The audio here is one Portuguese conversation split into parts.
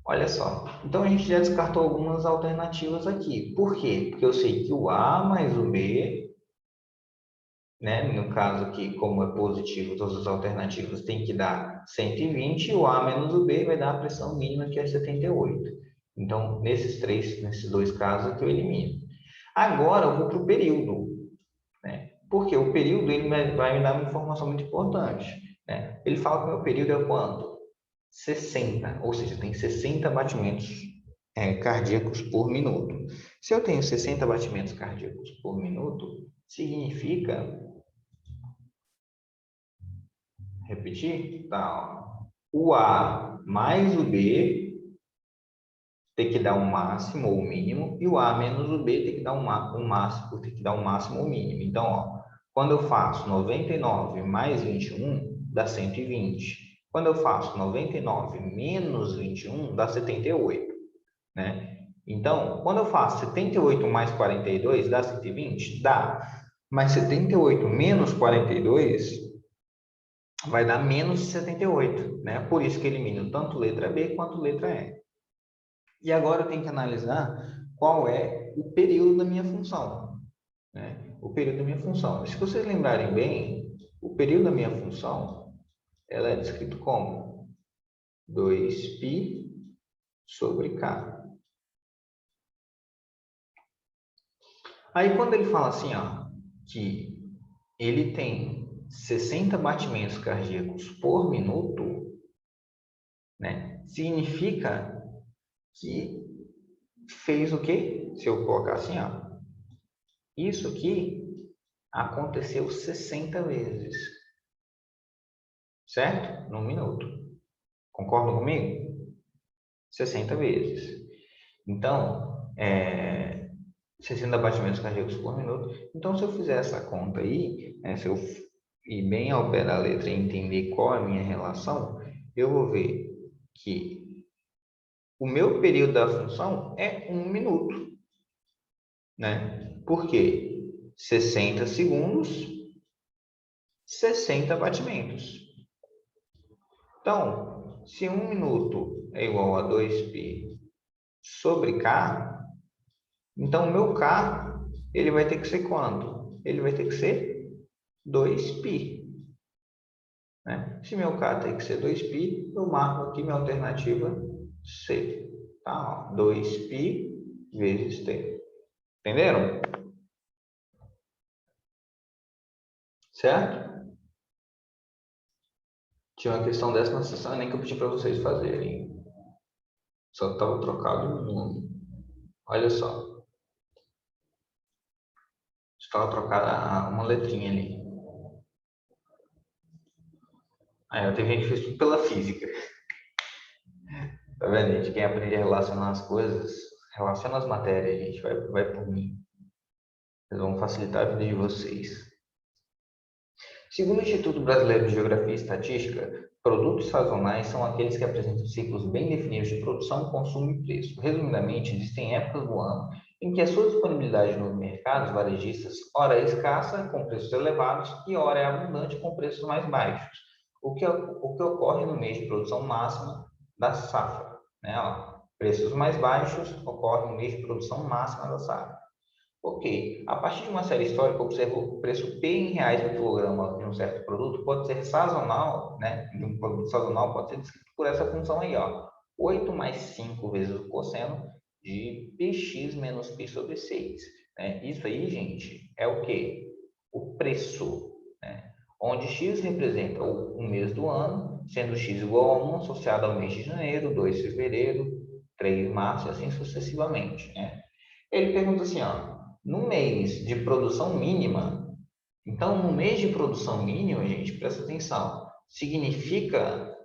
Olha só. Então, a gente já descartou algumas alternativas aqui. Por quê? Porque eu sei que o A mais o B, né? No caso aqui, como é positivo, todas as alternativas têm que dar 120, e o A menos o B vai dar a pressão mínima, que é 78. Então, nesses dois casos aqui eu elimino. Agora eu vou para o período, né? Porque o período ele vai me dar uma informação muito importante, né? Ele fala que o meu período é quanto? 60, ou seja, tem 60 batimentos cardíacos por minuto. Se eu tenho 60 batimentos cardíacos por minuto, significa, repetir, tá, ó, o A mais o B tem que dar um máximo ou mínimo, e o A menos o B tem que dar um máximo, tem que dar um máximo ou mínimo. Então, ó, quando eu faço 99 mais 21, dá 120. Quando eu faço 99 menos 21, dá 78, né? Então, quando eu faço 78 mais 42, dá 120? Dá. Mas 78 menos 42 vai dar menos 78, né? Por isso que elimino tanto letra B quanto letra E. E agora eu tenho que analisar qual é o período da minha função, né? O período da minha função. Se vocês lembrarem bem, o período da minha função, ela é descrito como 2π sobre k. Aí quando ele fala assim, ó, que ele tem 60 batimentos cardíacos por minuto, né? Significa que fez o quê? Se eu colocar assim, ó, isso aqui aconteceu 60 vezes, certo? Num minuto. Concordam comigo? 60 vezes. Então, 60 batimentos cardíacos por minuto. Então, se eu fizer essa conta aí, né, se eu ir bem ao pé da letra e entender qual é a minha relação, eu vou ver que o meu período da função é 1 minuto, né? Por quê? 60 segundos, 60 batimentos. Então, se 1 minuto é igual a 2π sobre k, então o meu k ele vai ter que ser quanto? Ele vai ter que ser 2π, né? Se meu k tem que ser 2π, eu marco aqui minha alternativa C. Tá? Ó, 2π vezes t. Entenderam? Certo? Tinha uma questão dessa na sessão nem que eu pedi para vocês fazerem. Só estava trocado o nome. Olha só. Estava trocada uma letrinha ali. Aí eu teve gente que fez tudo pela física. Tá vendo, gente? Quem aprende a relacionar as coisas, relaciona as matérias, gente. Vai por mim. Eles vão facilitar a vida de vocês. Segundo o Instituto Brasileiro de Geografia e Estatística, produtos sazonais são aqueles que apresentam ciclos bem definidos de produção, consumo e preço. Resumidamente, existem épocas do ano em que a sua disponibilidade nos mercados varejistas ora é escassa, com preços elevados, e ora é abundante, com preços mais baixos. O que ocorre no mês de produção máxima da safra, né? Ó, preços mais baixos ocorrem no mês de produção máxima da safra. Ok. A partir de uma série histórica, observo o preço P em reais por quilograma de um certo produto pode ser sazonal, né? De um produto sazonal pode ser descrito por essa função aí, ó. 8 mais 5 vezes o cosseno de px menos π sobre 6. Né? Isso aí, gente, é o quê? O preço, né? Onde x representa o mês do ano, sendo x igual a 1 associado ao mês de janeiro, 2 fevereiro, 3 março e assim sucessivamente, né? Ele pergunta assim, ó, no mês de produção mínima, então no mês de produção mínima, gente, presta atenção, significa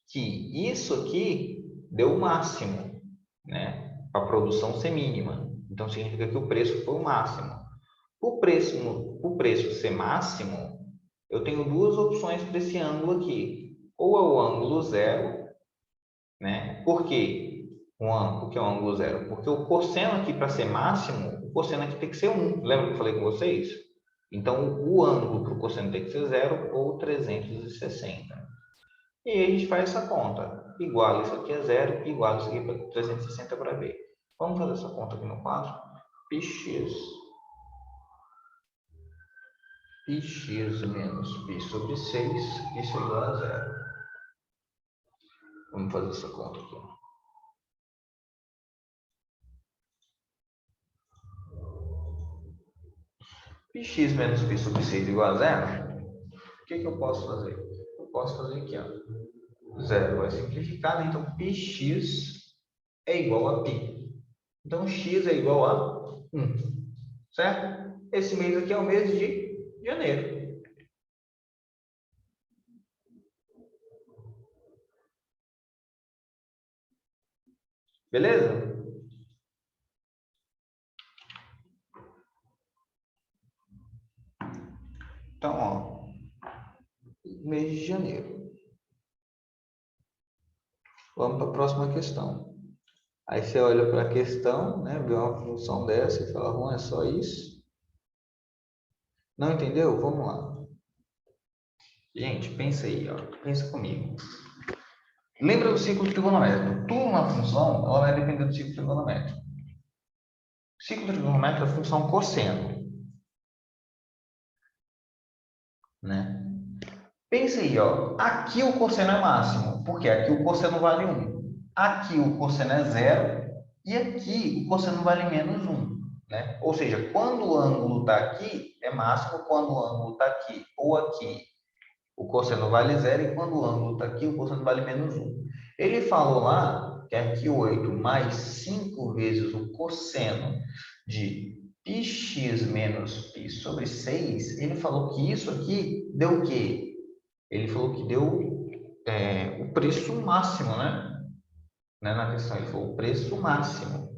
que isso aqui deu o máximo, né? Para a produção ser mínima. Então significa que o preço foi o máximo. O preço ser máximo, eu tenho duas opções para esse ângulo aqui. Ou é o ângulo zero, né? Por quê? Porque é um ângulo zero? Porque o cosseno aqui, para ser máximo, o cosseno aqui tem que ser 1. Lembra que eu falei com vocês? Então, o ângulo para o cosseno tem que ser zero ou 360. E aí a gente faz essa conta. Igual isso aqui a zero, igual isso aqui para 360 para b. Vamos fazer essa conta aqui no quadro. Px menos π sobre 6, isso é igual a zero. Vamos fazer essa conta aqui. Px menos π sobre 6 igual a zero. O que eu posso fazer? Eu posso fazer aqui, ó. Zero vai simplificar, né? Então px é igual a π. Então x é igual a 1, certo? Esse mês aqui é o mês de janeiro. Beleza? Então, ó, mês de janeiro. Vamos para a próxima questão. Aí você olha para a questão, né, vê uma função dessa e fala, é só isso? Não entendeu? Vamos lá. Gente, pensa aí, ó. Pensa comigo. Lembra do ciclo trigonométrico? Tudo na função, ela vai depender do ciclo trigonométrico. O ciclo trigonométrico é a função cosseno, né? Pensa aí, ó. Aqui o cosseno é máximo, porque aqui o cosseno vale 1. Aqui o cosseno é 0 e aqui o cosseno vale menos 1, né? Ou seja, quando o ângulo está aqui, é máximo, quando o ângulo está aqui ou aqui, o cosseno vale 0 e quando o ângulo está aqui, o cosseno vale menos 1. Ele falou lá que aqui 8 mais 5 vezes o cosseno de πx menos π sobre 6, ele falou que isso aqui deu o quê? Ele falou que deu o preço máximo, né? Na questão, ele falou o preço máximo.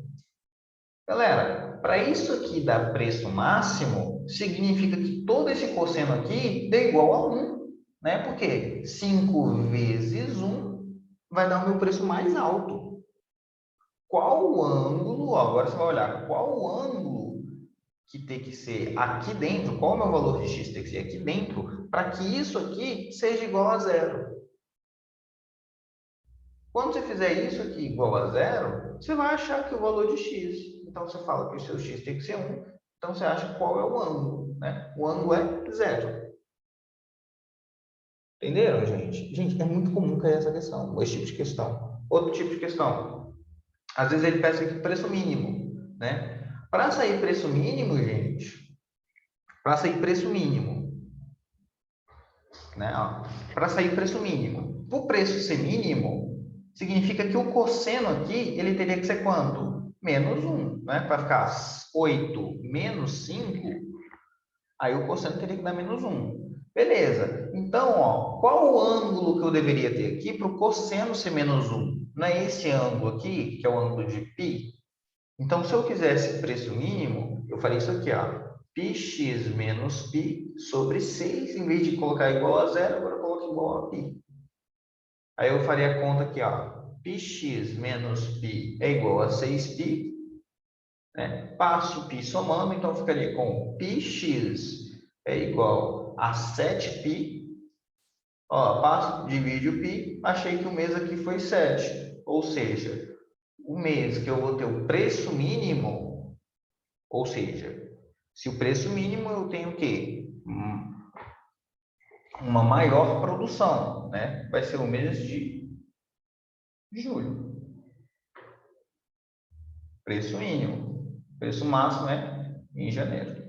Galera, para isso aqui dar preço máximo, significa que todo esse cosseno aqui dê igual a 1, né? Porque 5 vezes 1 vai dar o meu preço mais alto. Qual o ângulo, ó, agora você vai olhar, qual o ângulo que tem que ser aqui dentro, qual o meu valor de x tem que ser aqui dentro, para que isso aqui seja igual a zero. Quando você fizer isso aqui igual a zero, você vai achar que o valor de x. Então, você fala que o seu x tem que ser 1. Então, você acha qual é o ângulo, né? O ângulo é zero. Entenderam, gente? Gente, é muito comum cair essa questão, esse tipo de questão. Outro tipo de questão. Às vezes ele peça aqui preço mínimo, né? Para sair preço mínimo, gente, para sair preço mínimo, né? Para sair preço mínimo, o preço ser mínimo, significa que o cosseno aqui, ele teria que ser quanto? Menos 1, né? Para ficar 8 menos 5, aí o cosseno teria que dar menos 1. Beleza. Então, ó, qual o ângulo que eu deveria ter aqui para o cosseno ser menos 1? Não é esse ângulo aqui, que é o ângulo de π? Então, se eu quisesse preço mínimo, eu faria isso aqui, ó. Px menos π sobre 6, em vez de colocar igual a zero, agora eu coloco igual a π. Aí eu faria a conta aqui, ó. Px menos π é igual a 6π. Né? Passo π somando, então ficaria com px é igual a 7π. Ó, passo, divide o π, achei que o mês aqui foi 7. Ou seja, o mês que eu vou ter o preço mínimo, ou seja, se o preço mínimo eu tenho o quê? Uma maior produção, né? Vai ser o mês de julho. Preço mínimo. Preço máximo é em janeiro.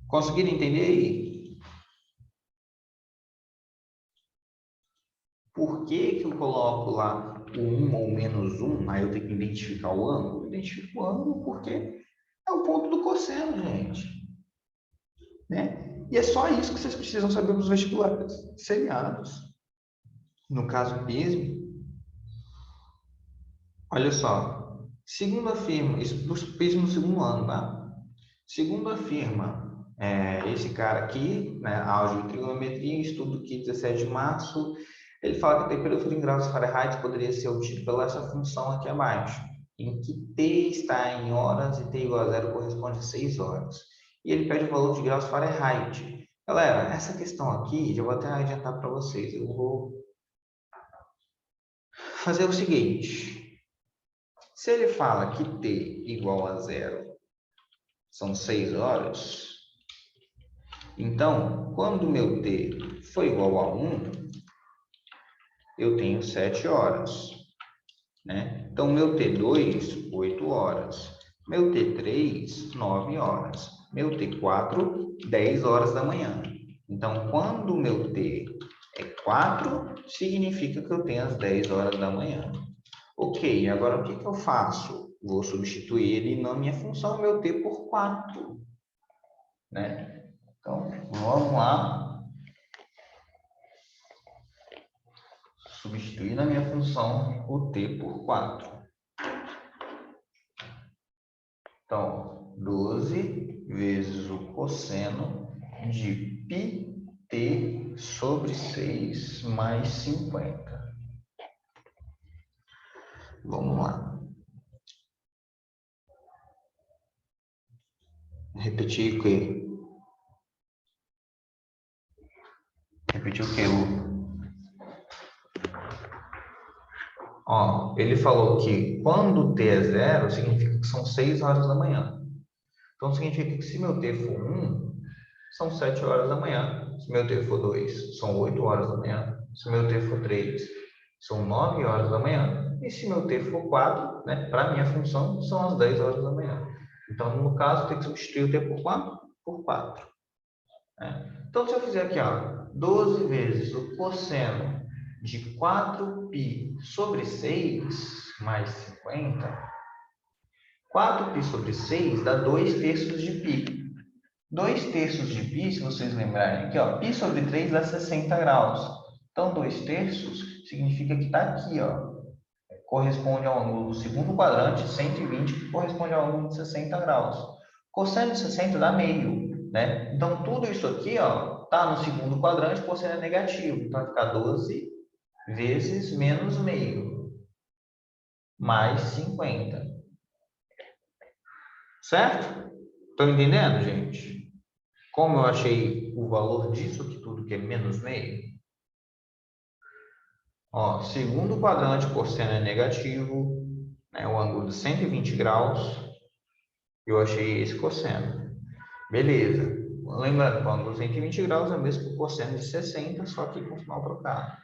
Conseguiram entender aí? Por que eu coloco lá o 1 ou menos 1? Aí eu tenho que identificar o ângulo. Eu identifico o ângulo porque é o ponto do cosseno, gente. Né? E é só isso que vocês precisam saber nos vestibulares seriados. No caso mesmo, olha só. Segunda firma, isso no segundo ano, tá? Segunda firma, esse cara aqui, né, álgebra e trigonometria, estudo aqui 17 de março, ele fala que a temperatura em graus Fahrenheit poderia ser obtida pela essa função aqui abaixo, em que T está em horas e T igual a zero corresponde a 6 horas. E ele pede o valor de graus Fahrenheit. Galera, essa questão aqui, já vou até adiantar para vocês. Eu vou fazer o seguinte. Se ele fala que t igual a zero são 6 horas, então, quando o meu t for igual a 1, eu tenho 7 horas. Né? Então, meu T2, 8 horas. Meu T3, 9 horas. Meu T4, 10 horas da manhã. Então, quando o meu T é 4, significa que eu tenho as 10 horas da manhã. Ok, agora o que eu faço? Vou substituir ele na minha função, meu T por 4. Né? Então, vamos lá. Substituir na minha função o T por 4. Então, 12 vezes o cosseno de πt sobre 6 mais 50. Vamos lá. Repetir o quê? Repetir o quê, Lu? Ó, ele falou que quando t é zero, significa que são 6 horas da manhã. Então, significa que se meu t for 1, são 7 horas da manhã. Se meu t for 2, são 8 horas da manhã. Se meu t for 3, são 9 horas da manhã. E se meu t for 4, né, para a minha função, são as 10 horas da manhã. Então, no caso, eu tenho que substituir o t por 4 por 4. Né? Então, se eu fizer aqui, ó, 12 vezes o cosseno de 4π sobre 6 mais 50, 4π sobre 6 dá 2 terços de π. 2 terços de π, se vocês lembrarem aqui, ó, π sobre 3 dá 60 graus. Então, 2 terços significa que está aqui, ó, corresponde ao ângulo do segundo quadrante, 120, que corresponde ao ângulo de 60 graus. Cosseno de 60 dá meio, né? Então, tudo isso aqui, ó, tá no segundo quadrante, cosseno é negativo. Então, vai ficar 12 vezes menos meio, mais 50. Certo? Estão entendendo, gente? Como eu achei o valor disso aqui tudo, que é menos meio? Ó, segundo quadrante, cosseno é negativo, né? O ângulo de 120 graus. Eu achei esse cosseno. Beleza. Lembrando que o ângulo de 120 graus é o mesmo que o cosseno de 60, só que com sinal trocado.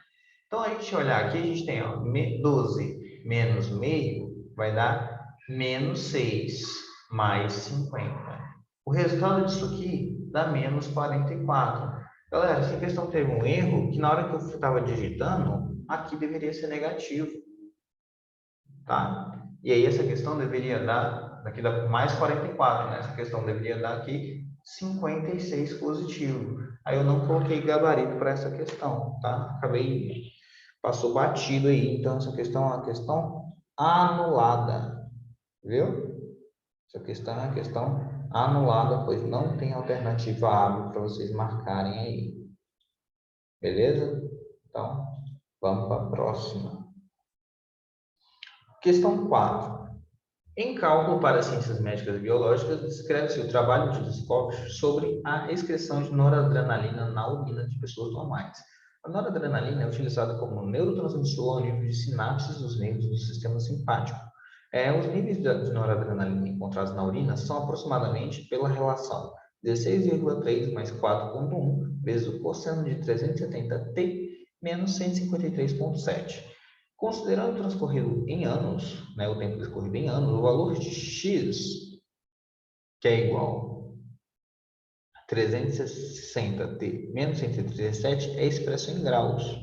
Então, a gente olhar aqui, a gente tem, ó, 12 menos meio vai dar menos 6 mais 50. O resultado disso aqui dá menos 44. Galera, essa questão teve um erro que na hora que eu estava digitando, aqui deveria ser negativo. Tá? E aí essa questão deveria dar, aqui dá mais 44, né? Essa questão deveria dar aqui 56 positivo. Aí eu não coloquei gabarito para essa questão, tá? Acabei, passou batido aí. Então essa questão é uma questão anulada, viu? Essa questão é uma questão anulada, pois não tem alternativa A para vocês marcarem aí. Beleza? Então, vamos para a próxima. Questão 4. Em cálculo para ciências médicas e biológicas, descreve-se o trabalho de Scott sobre a excreção de noradrenalina na urina de pessoas normais. A noradrenalina é utilizada como neurotransmissor ao nível de sinapses dos nervos do sistema simpático. Os níveis de noradrenalina encontrados na urina são aproximadamente pela relação 16,3 mais 4,1 vezes o cosseno de 370t menos 153,7. Considerando o transcorrido em anos, né, o tempo transcorrido em anos, o valor de x, que é igual a 360t menos 137, é expresso em graus.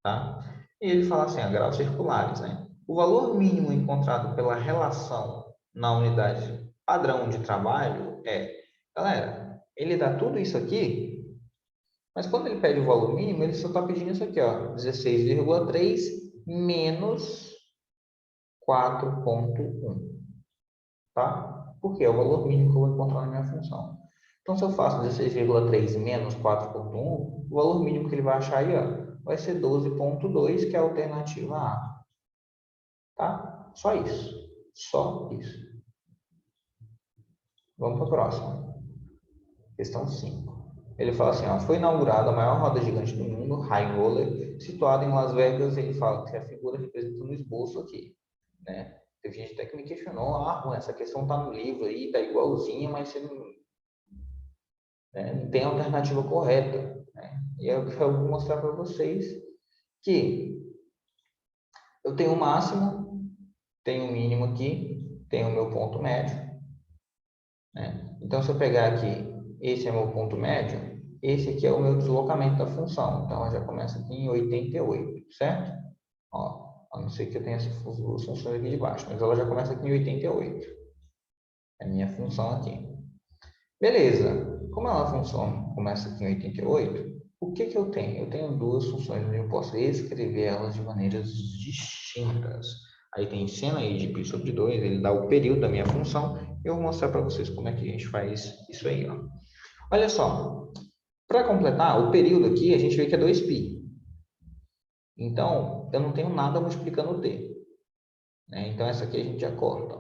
Tá? E ele fala assim, graus circulares. Né? O valor mínimo encontrado pela relação na unidade padrão de trabalho é... Galera, ele dá tudo isso aqui, mas quando ele pede o valor mínimo, ele só está pedindo isso aqui, ó, 16,3 menos 4,1, tá? Porque é o valor mínimo que eu vou encontrar na minha função. Então, se eu faço 16,3 menos 4,1, o valor mínimo que ele vai achar aí, ó, vai ser 12,2, que é a alternativa A. Tá? Só isso. Só isso. Vamos para a próxima. Questão 5. Ele fala assim, ó, foi inaugurada a maior roda gigante do mundo, High Roller, situada em Las Vegas. Ele fala que a figura representa no esboço aqui, né? Teve gente até que me questionou, essa questão tá no livro aí, tá igualzinha, mas você não, né, não tem a alternativa correta, né? E eu vou mostrar para vocês que eu tenho o máximo, tenho o mínimo aqui, tenho o meu ponto médio, né? Então, se eu pegar aqui, esse é meu ponto médio, esse aqui é o meu deslocamento da função. Então, ela já começa aqui em 88, certo? Ó, a não ser que eu tenha essas duas funções aqui de baixo, mas ela já começa aqui em 88. É a minha função aqui. Beleza. Como ela funciona, começa aqui em 88, o que que eu tenho? Eu tenho duas funções onde eu posso escrever elas de maneiras distintas. Aí tem seno aí de π sobre 2, ele dá o período da minha função. Eu vou mostrar para vocês como é que a gente faz isso aí, ó. Olha só, para completar, o período aqui a gente vê que é 2π. Então, eu não tenho nada multiplicando o t, né? Então, essa aqui a gente já corta.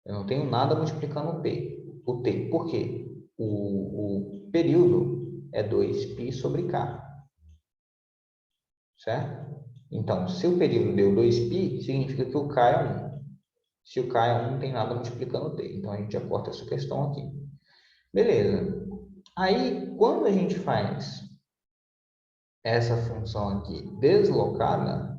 Eu não tenho nada multiplicando o t. Por quê? O período é 2π sobre k, certo? Então, se o período deu 2π, significa que o k é 1. Se o k é 1, não tem nada multiplicando o t. Então, a gente já corta essa questão aqui. Beleza. Aí, quando a gente faz essa função aqui deslocada,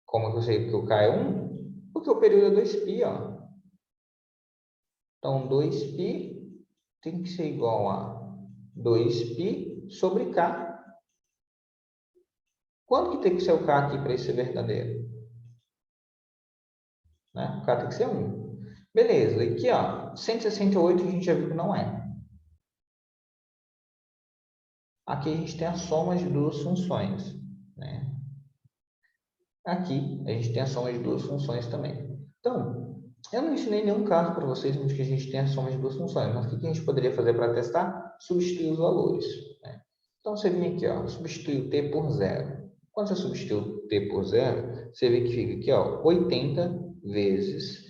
como eu sei que o k é 1? Porque o período é 2π, ó. Então, 2π tem que ser igual a 2π sobre k. Quanto que tem que ser o k aqui para isso ser verdadeiro? Né? O k tem que ser 1. Beleza, aqui ó, 168 a gente já viu que não é. Aqui a gente tem a soma de duas funções, né? Aqui a gente tem a soma de duas funções também. Então, eu não ensinei nenhum caso para vocês onde que a gente tem a soma de duas funções, mas o que a gente poderia fazer para testar? Substituir os valores, né? Então, você vem aqui, ó, substitui o t por zero. Quando você substitui o t por zero, você vê que fica aqui, ó, 80 vezes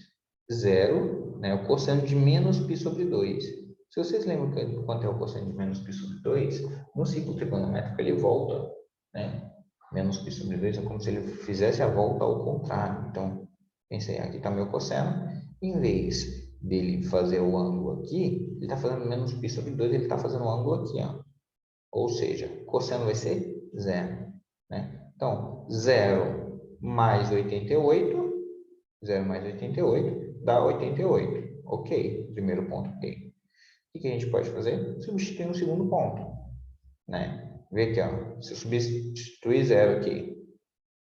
zero, né, o cosseno de menos π sobre 2. Se vocês lembram quanto é o cosseno de menos π sobre 2, no ciclo trigonométrico ele volta, né? Menos π sobre 2 é como se ele fizesse a volta ao contrário. Então, pensei, aqui está meu cosseno. Em vez dele fazer o ângulo aqui, ele está fazendo menos π sobre 2, ele está fazendo o ângulo aqui, ó. Ou seja, cosseno vai ser zero, né? Então, 0 mais 88, 0 mais 88 dá 88. Ok, primeiro ponto ok. O que a gente pode fazer? Substituir um segundo ponto, né? Vê aqui, ó, se eu substituir 0 aqui,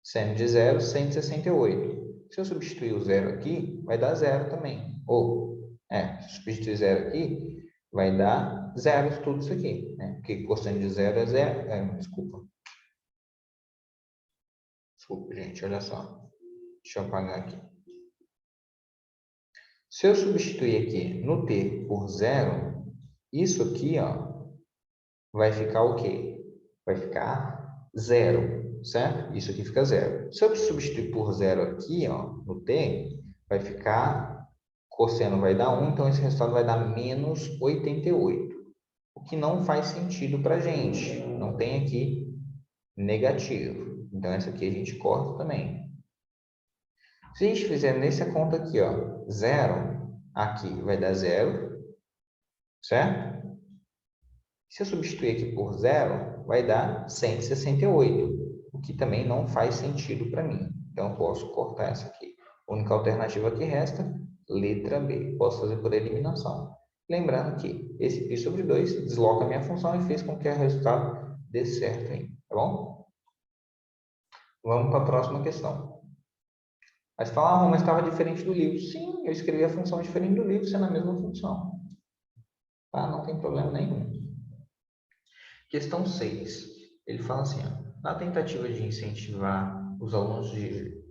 seno de 0, 168. Se eu substituir o 0 aqui, vai dar 0 também. Se eu substituir 0 aqui, vai dar 0 tudo isso aqui, né? Porque cosseno de 0 é 0. Desculpa. Desculpa, gente, olha só. Deixa eu apagar aqui. Se eu substituir aqui no t por 0, isso aqui, ó, vai ficar o quê? Vai ficar 0, certo? Isso aqui fica 0. Se eu substituir por 0 aqui, ó, no t, vai ficar, cosseno vai dar 1, então esse resultado vai dar menos 88. O que não faz sentido para a gente. Não tem aqui negativo. Então, essa aqui a gente corta também. Se a gente fizer nessa conta aqui, ó, 0, aqui vai dar 0, certo? Se eu substituir aqui por 0, vai dar 168, o que também não faz sentido para mim. Então, eu posso cortar essa aqui. A única alternativa que resta, letra B. Posso fazer por eliminação. Lembrando que esse π sobre 2 desloca a minha função e fez com que o resultado dê certo aí, tá bom? Vamos para a próxima questão. Mas fala, mas estava diferente do livro. Sim, eu escrevi a função diferente do livro, sendo a mesma função. Tá? Não tem problema nenhum. Questão 6. Ele fala assim, ó, na tentativa de incentivar os alunos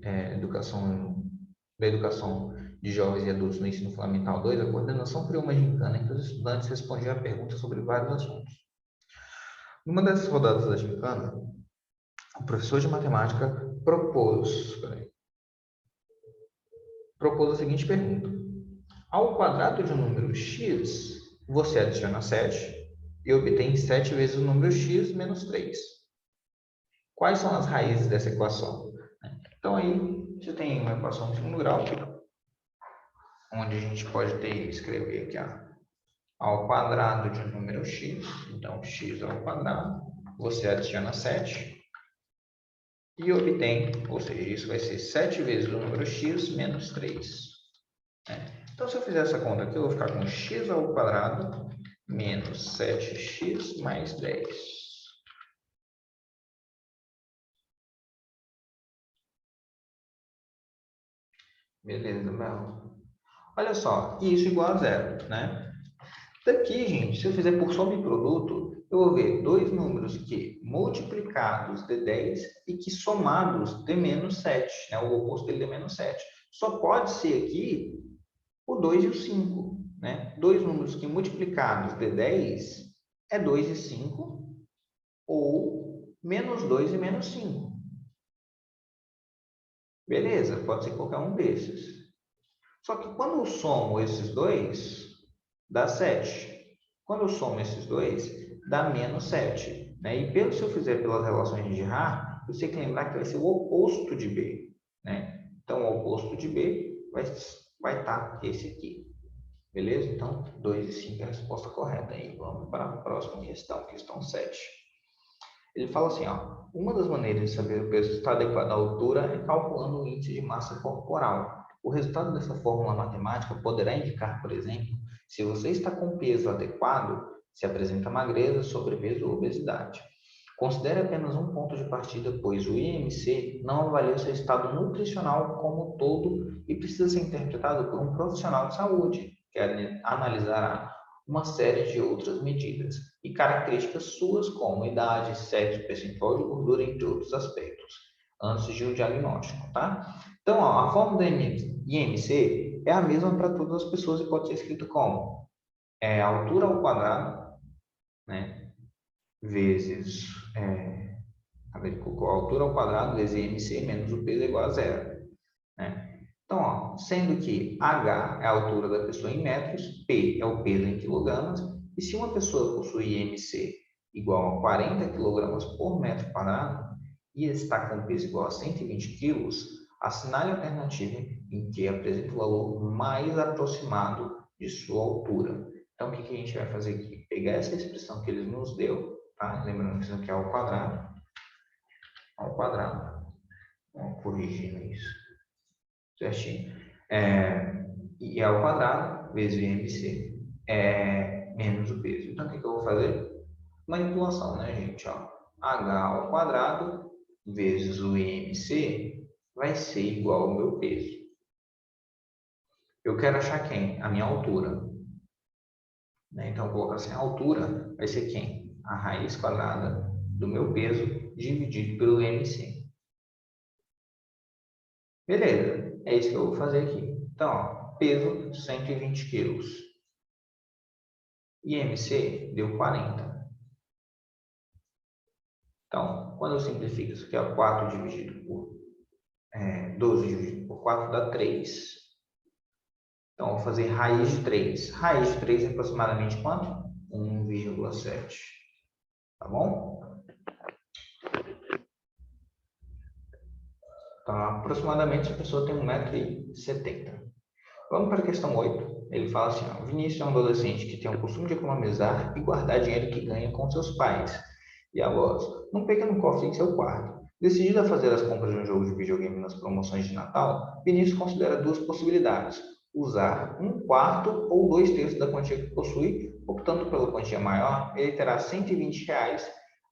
da educação de jovens e adultos no ensino fundamental 2, a coordenação criou uma gincana em que os estudantes respondiam a perguntas sobre vários assuntos. Numa dessas rodadas da gincana, o professor de matemática propôs a seguinte pergunta: Ao quadrado de um número x, você adiciona 7 e obtém 7 vezes o número x menos 3. Quais são as raízes dessa equação? Então, aí, você tem uma equação de segundo grau, onde a gente pode escrever aqui, ao quadrado de um número x, então x ao quadrado, você adiciona 7 e obtém, ou seja, isso vai ser 7 vezes o número x menos 3. Então, se eu fizer essa conta aqui, eu vou ficar com x ao quadrado menos 7x mais 10. Beleza, Mel? Olha só, isso igual a zero, né? Daqui, gente, se eu fizer por soma e produto, eu vou ver dois números que multiplicados dê 10 e que somados dê menos 7, né? O oposto dele dê menos 7. Só pode ser aqui o 2 e o 5, né? Dois números que multiplicados dê 10 é 2 e 5, ou menos 2 e menos 5. Beleza, pode ser qualquer um desses. Só que quando eu somo esses dois, dá 7. Quando eu somo esses dois, dá menos 7. Né? E se eu fizer pelas relações de Haar, você tem que lembrar que vai ser o oposto de B. Né? Então, o oposto de B vai estar esse aqui. Beleza? Então, 2 e 5 é a resposta correta. Aí, vamos para a próxima questão, questão 7. Ele fala assim, uma das maneiras de saber o peso está adequado à altura é calculando o índice de massa corporal. O resultado dessa fórmula matemática poderá indicar, por exemplo, se você está com peso adequado, se apresenta magreza, sobrepeso ou obesidade. Considere apenas um ponto de partida, pois o IMC não avalia seu estado nutricional como um todo e precisa ser interpretado por um profissional de saúde, que analisará uma série de outras medidas e características suas, como idade, sexo, percentual de gordura, entre outros aspectos, antes de um diagnóstico, tá? Então, a fórmula do IMC é a mesma para todas as pessoas e pode ser escrita como altura ao quadrado, né, vezes a altura ao quadrado vezes IMC menos o peso é igual a zero, né? Então, sendo que H é a altura da pessoa em metros, P é o peso em quilogramas, e se uma pessoa possui IMC igual a 40 quilogramas por metro quadrado e está com peso igual a 120 quilos, assinale a alternativa em que apresenta o valor mais aproximado de sua altura. Então, o que a gente vai fazer aqui? Pegar essa expressão que ele nos deu, tá? Lembrando que isso aqui é ao quadrado, vamos corrigindo isso, certinho. E ao quadrado vezes o IMC menos o peso. Então, o que eu vou fazer? Manipulação, né, gente? H ao quadrado vezes o IMC vai ser igual ao meu peso. Eu quero achar quem? A minha altura. Né? Então, eu vou colocar assim, a altura vai ser quem? A raiz quadrada do meu peso dividido pelo IMC. Beleza, é isso que eu vou fazer aqui. Então, peso 120 quilos. IMC deu 40. Então, quando eu simplifico isso aqui, 4 dividido por 12 dividido por 4 dá 3. Então, eu vou fazer raiz de 3. Raiz de 3 é aproximadamente quanto? 1,7. Tá bom? Então, aproximadamente a pessoa tem 1,70 m. Vamos para a questão 8. Ele fala assim, Vinícius é um adolescente que tem o costume de economizar e guardar dinheiro que ganha com seus pais e avós num pequeno cofre em seu quarto. Decidido a fazer as compras de um jogo de videogame nas promoções de Natal, Vinícius considera duas possibilidades: usar um quarto ou 2/3 da quantia que possui. Optando pela quantia maior, ele terá R$ 120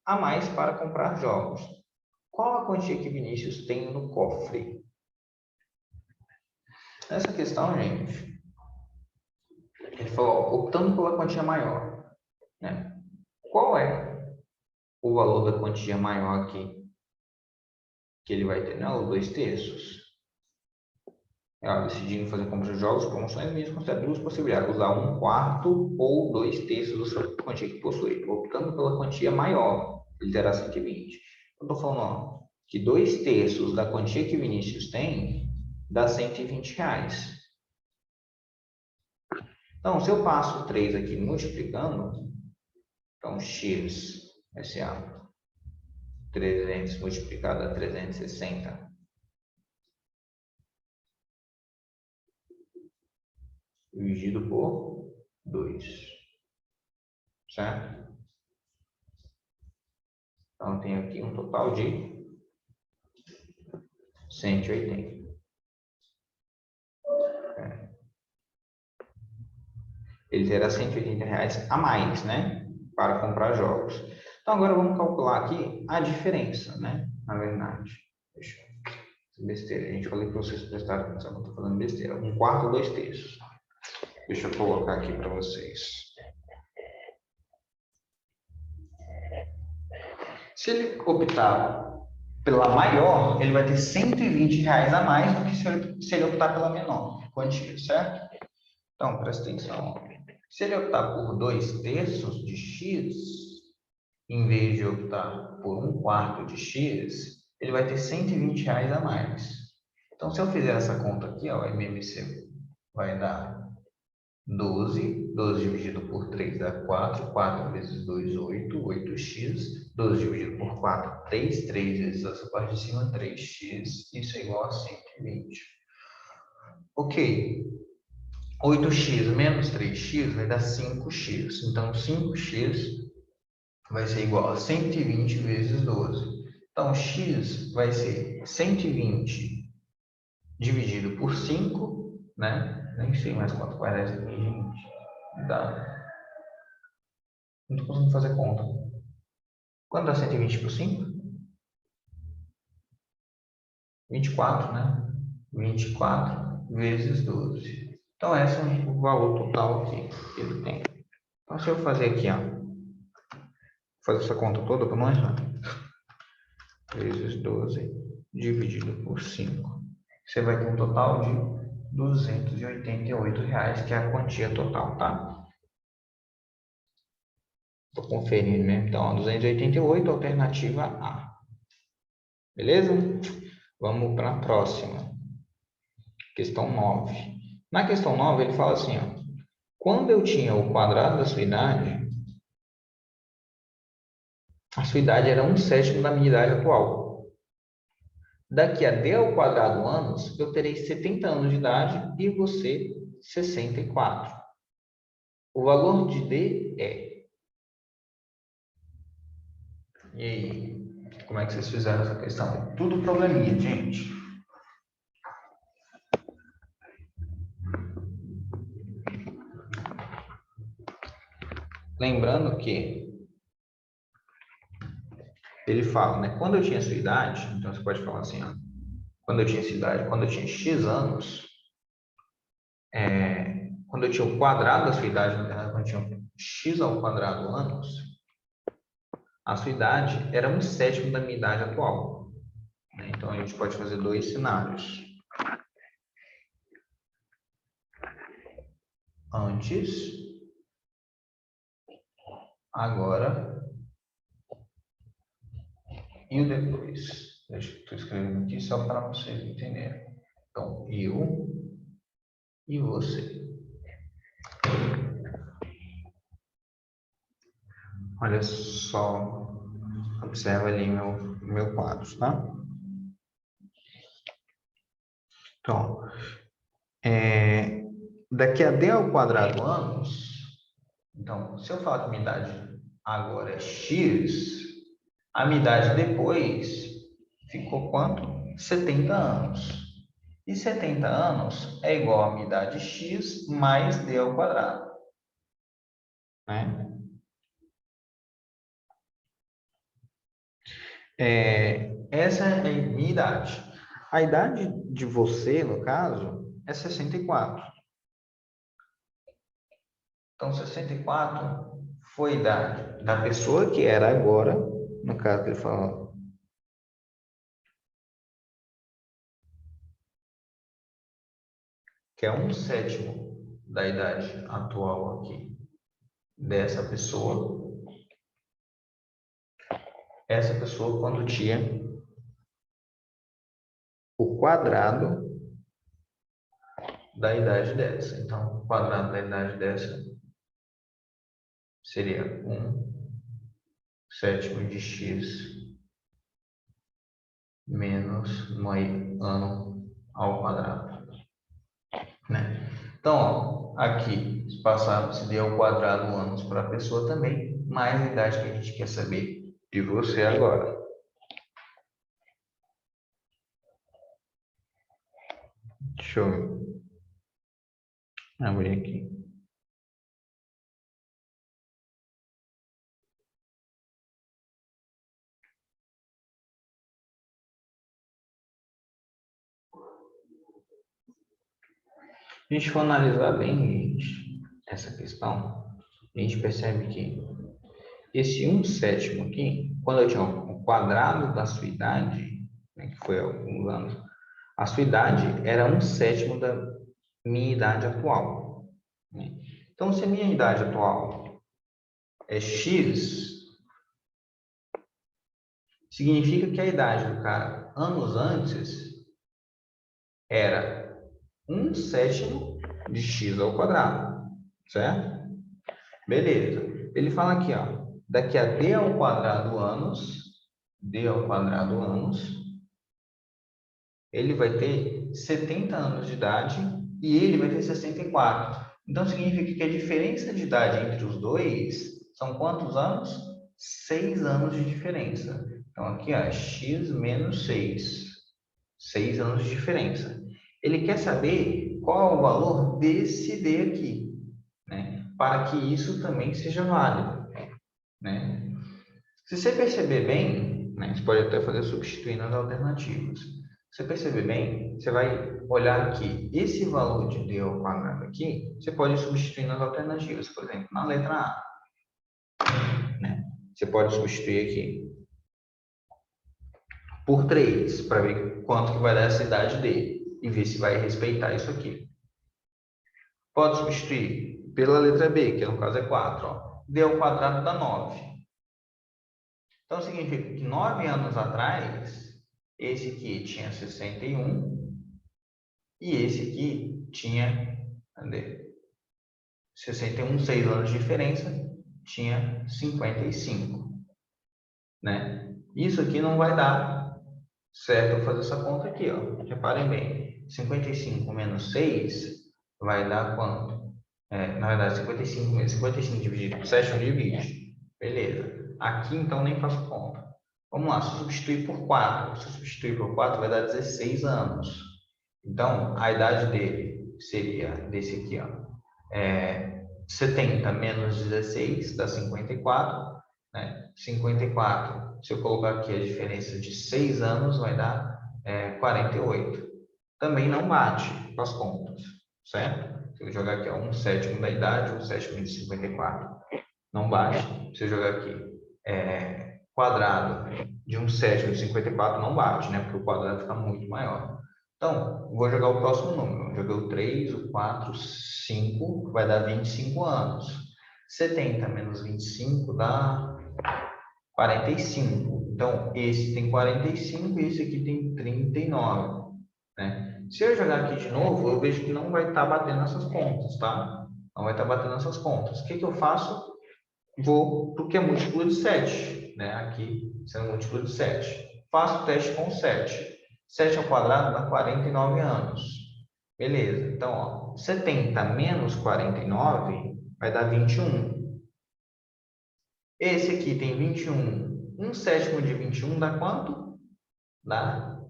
a mais para comprar jogos. Qual a quantia que Vinícius tem no cofre? Nessa questão, gente, ele falou, optando pela quantia maior, né? Qual é o valor da quantia maior aqui que ele vai ter? Não, os 2/3. Decidindo fazer compra de jogos, promoções, Vinícius considera duas possibilidades: usar um quarto ou 2/3 da quantia que possui. Optando pela quantia maior, ele terá 120. Eu estou falando que 2/3 da quantia que Vinícius tem dá R$ 120. Então, se eu passo 3 aqui multiplicando, então x vai ser 300 multiplicado a 360 dividido por 2, certo? Então, eu tenho aqui um total de 180. Ele terá R$ 180 a mais, né? Para comprar jogos. Então, agora vamos calcular aqui a diferença, né? Na verdade. Deixa eu... Besteira. A gente falou para vocês prestarem atenção, não estou falando besteira. 1/4 ou 2/3. Deixa eu colocar aqui para vocês. Se ele optar pela maior, ele vai ter R$ 120 a mais do que se ele optar pela menor quantia, certo? Então, presta atenção. Se ele optar por 2/3 de x, em vez de optar por 1/4 de x, ele vai ter R$ 120 a mais. Então, se eu fizer essa conta aqui, ó, o MMC vai dar 12, 12 dividido por 3 dá 4, 4 vezes 2, 8, 8x, 12 dividido por 4, 3, 3 vezes essa parte de cima, 3x, isso é igual a 120. Ok, 8x menos 3x vai dar 5x, então 5x vai ser igual a 120 vezes 12. Então, x vai ser 120 dividido por 5, né? Nem sei mais quanto vai dar isso aqui, gente. Dá. Não estou conseguindo fazer conta. Quanto dá 120 por 5? 24, né? 24 vezes 12. Então, esse é o valor total aqui que ele tem. Então, se eu fazer aqui, ó, fazer essa conta toda para não errar. Vezes 12 dividido por 5. Você vai ter um total de R$ 288, que é a quantia total, tá? Estou conferindo mesmo. Então, 288, alternativa A. Beleza? Vamos para a próxima. Questão 9. Na questão 9, ele fala assim, ó. Quando eu tinha o quadrado da sua idade, a sua idade era 1/7 da minha idade atual. Daqui a d ao quadrado anos, eu terei 70 anos de idade e você 64. O valor de d é... E aí, como é que vocês fizeram essa questão? Tudo probleminha, gente. Lembrando que ele fala, né? Quando eu tinha sua idade, então você pode falar assim, ó. Quando eu tinha sua idade, quando eu tinha X anos, quando eu tinha o quadrado da sua idade, na verdade, quando eu tinha X ao quadrado anos, a sua idade era 1/7 da minha idade atual. Então, a gente pode fazer dois cenários. Antes, agora e o depois. Deixa eu estou escrevendo aqui só para vocês entenderem. Então, eu e você. Olha só, observa ali meu quadro, tá? Então, daqui a d ao quadrado anos, então, se eu falar que minha idade agora é x, a minha idade depois ficou quanto? 70 anos. E 70 anos é igual a minha idade x mais d ao quadrado. Né? Essa é a minha idade. A idade de você, no caso, é 64. Então, 64 foi a idade da pessoa que era agora, no caso que ele falou, que é 1/7 da idade atual aqui dessa pessoa. Essa pessoa quando tinha o quadrado da idade dessa. Então, o quadrado da idade dessa seria 1/7 de x menos ano ao quadrado, né? Então, ó, aqui, se der ao quadrado anos para a pessoa também, mais a idade que a gente quer saber de você agora. Deixa eu abrir aqui. Se a gente for analisar bem, gente, essa questão, a gente percebe que esse 1/7 aqui, quando eu tinha o quadrado da sua idade, né, que foi há alguns anos, a sua idade era 1/7 da minha idade atual, né? Então, se a minha idade atual é X, significa que a idade do cara anos antes era 1/7 de x ao quadrado, certo? Beleza. Ele fala aqui, ó, daqui a d ao quadrado anos, ele vai ter 70 anos de idade e ele vai ter 64. Então, significa que a diferença de idade entre os dois são quantos anos? 6 anos de diferença. Então, aqui, ó, x menos 6. 6 anos de diferença. Ele quer saber qual é o valor desse d aqui, né? Para que isso também seja válido, né? Se você perceber bem, né, você pode até fazer substituindo as alternativas. Se você perceber bem, você vai olhar aqui, esse valor de d ao quadrado aqui, você pode substituir nas alternativas. Por exemplo, na letra A, né? Você pode substituir aqui por 3, para ver quanto que vai dar essa idade dele, e ver se vai respeitar isso aqui. Pode substituir pela letra B, que no caso é 4. Ó. D ao quadrado dá 9. Então, significa que 9 anos atrás, esse aqui tinha 61 e esse aqui tinha, cadê? 61, 6 anos de diferença, tinha 55, né? Isso aqui não vai dar certo eu fazer essa conta aqui, ó. Reparem bem, 55 menos 6 vai dar quanto? Na verdade, 55 dividido por 7 não divide. Beleza. Aqui, então, nem faço conta. Vamos lá, se eu substituir por 4, se eu substituir por 4, vai dar 16 anos. Então, a idade dele seria desse aqui, ó, 70 menos 16 dá 54, né? 54, se eu colocar aqui a diferença de 6 anos, vai dar 48. Também não bate com as contas, certo? Se eu jogar aqui 1/7 da idade, 1/7 de 54, não bate. Se eu jogar aqui quadrado de 1/7 de 54, não bate, né? Porque o quadrado fica muito maior. Então, vou jogar o próximo número. Joguei o 3, o 4, 5, vai dar 25 anos. 70 menos 25 dá 45. Então, esse tem 45 e esse aqui tem 39, né? Se eu jogar aqui de novo, eu vejo que não vai estar batendo essas contas, tá? Não vai estar batendo essas contas. O que que eu faço? Vou porque é múltiplo de 7, né? Aqui, sendo múltiplo de 7. Faço o teste com 7. 7 ao quadrado dá 49 anos. Beleza. Então, ó, 70 menos 49 vai dar 21. Esse aqui tem 21. 1/7 de 21 dá quanto? Dá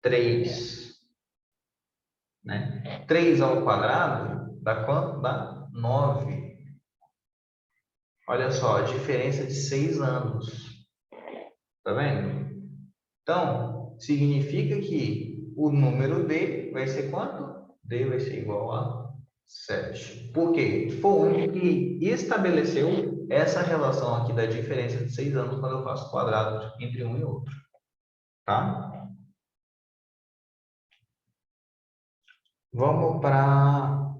3. Né? 3 ao quadrado dá quanto? Dá 9. Olha só, a diferença de 6 anos. Tá vendo? Então, significa que o número D vai ser quanto? D vai ser igual a 7. Por quê? Foi o único que estabeleceu essa relação aqui da diferença de 6 anos quando eu faço quadrado entre um e outro. Tá? Vamos para a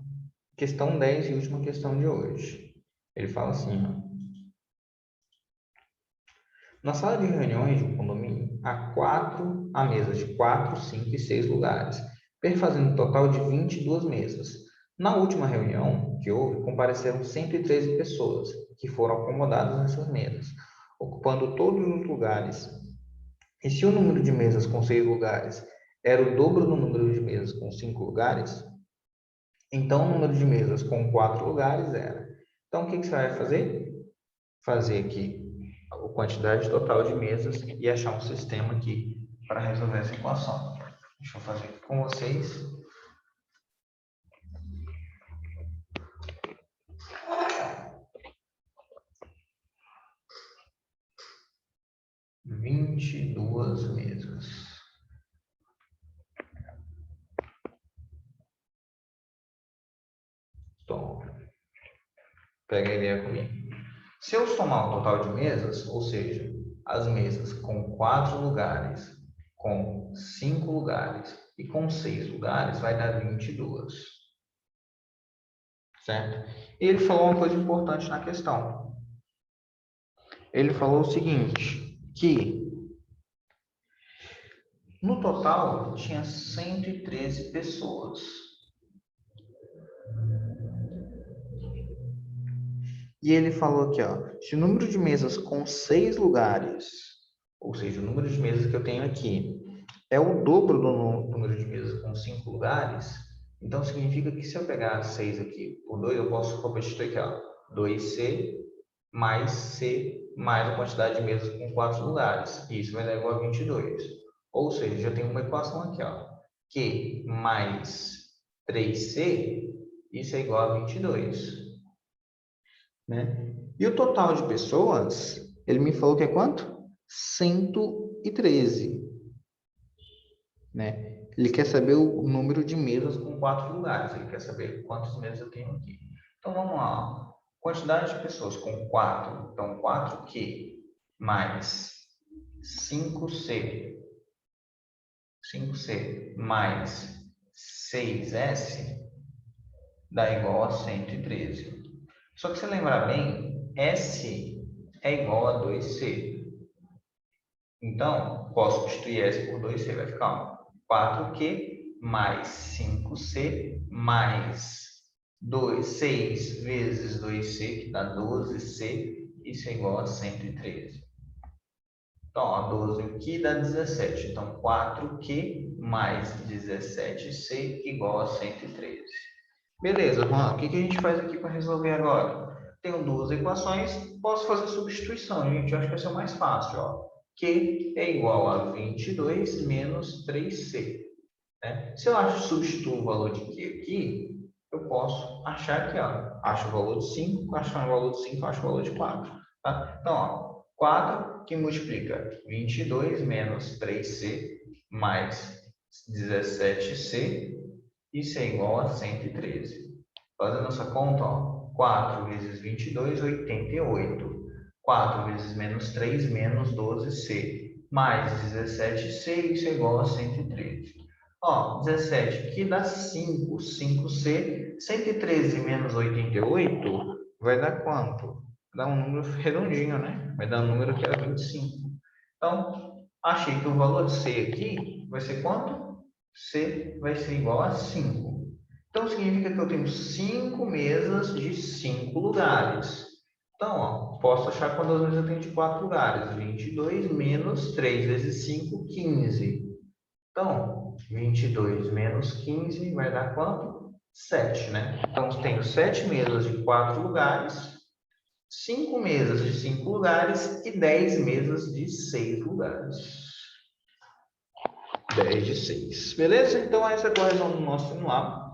questão 10 e última questão de hoje. Ele fala assim, ó. Na sala de reuniões de um condomínio, há mesas de 4, 5 e 6 lugares. perfazendo um total de 22 mesas. Na última reunião que houve, compareceram 113 pessoas, que foram acomodadas nessas mesas, ocupando todos os lugares. E se o número de mesas com 6 lugares era o dobro do número de mesas com 5 lugares, então o número de mesas com 4 lugares era. Então, o que você vai fazer? Fazer aqui a quantidade total de mesas e achar um sistema aqui para resolver essa equação. Deixa eu fazer aqui com vocês. Vinte e duas mesas. Então, pega a ideia comigo. Se eu somar o total de mesas, ou seja, as mesas com 4 lugares, com 5 lugares e com 6 lugares, vai dar 22. Certo? E ele falou uma coisa importante na questão. Ele falou o seguinte, que no total tinha 113 pessoas. E ele falou aqui, ó, se o número de mesas com 6 lugares, ou seja, o número de mesas que eu tenho aqui, é o dobro do número de mesas com 5 lugares, então significa que se eu pegar 6 aqui por 2, eu posso substituir aqui, ó, 2C mais C mais a quantidade de mesas com 4 lugares. Isso vai dar igual a 22. Ou seja, já tem uma equação aqui, ó, Q mais 3C, isso é igual a 22. Né? E o total de pessoas, ele me falou que é quanto? 113. Né? Ele quer saber o número de mesas com 4 lugares. Ele quer saber quantas mesas eu tenho aqui. Então, vamos lá. Quantidade de pessoas com 4. Então, 4Q mais 5C. 5C mais 6S dá igual a 113. Só que se lembrar bem, S é igual a 2C. Então, posso substituir S por 2C, vai ficar 4Q mais 5C mais 6 vezes 2C, que dá 12C, isso é igual a 113. Então, ó, 12 aqui dá 17. Então, 4Q mais 17C igual a 113. Beleza, Juan, o que a gente faz aqui para resolver agora? Tenho duas equações, posso fazer substituição, gente. Eu acho que vai ser o mais fácil. Ó. Q é igual a 22 menos 3C. Né? Se eu substituo o valor de Q aqui, eu posso achar aqui, ó. Acho o valor de 5, achar o valor de 5, acho o valor de 4. Tá? Então, ó, 4 que multiplica 22 menos 3C mais 17C, isso é igual a 113. Fazendo essa conta, ó, 4 vezes 22, 88. 4 vezes menos 3, menos 12C. Mais 17C, isso é igual a 113. Ó, 17 que dá 5, 5C. 113 menos 88 vai dar quanto? Dá um número redondinho, né? Vai dar um número que era 25. Então, achei que o valor de C aqui vai ser quanto? C vai ser igual a 5. Então, significa que eu tenho 5 mesas de 5 lugares. Então, ó, posso achar quantas mesas eu tenho de 4 lugares. 22 menos 3 vezes 5, 15. Então, 22 menos 15 vai dar quanto? 7, né? Então, tenho 7 mesas de 4 lugares, 5 mesas de 5 lugares e 10 mesas de 6 lugares. 10 de 6. Beleza? Então, essa é a correção do nosso simulado.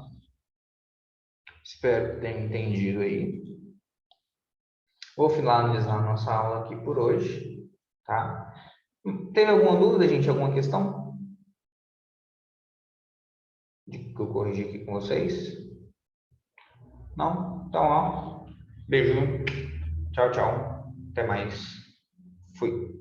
Espero que tenham entendido aí. Vou finalizar a nossa aula aqui por hoje. Tá? Teve alguma dúvida, gente? Alguma questão? De que eu corrigi aqui com vocês? Não? Então, ó. Beijo. Tchau, tchau. Até mais. Fui.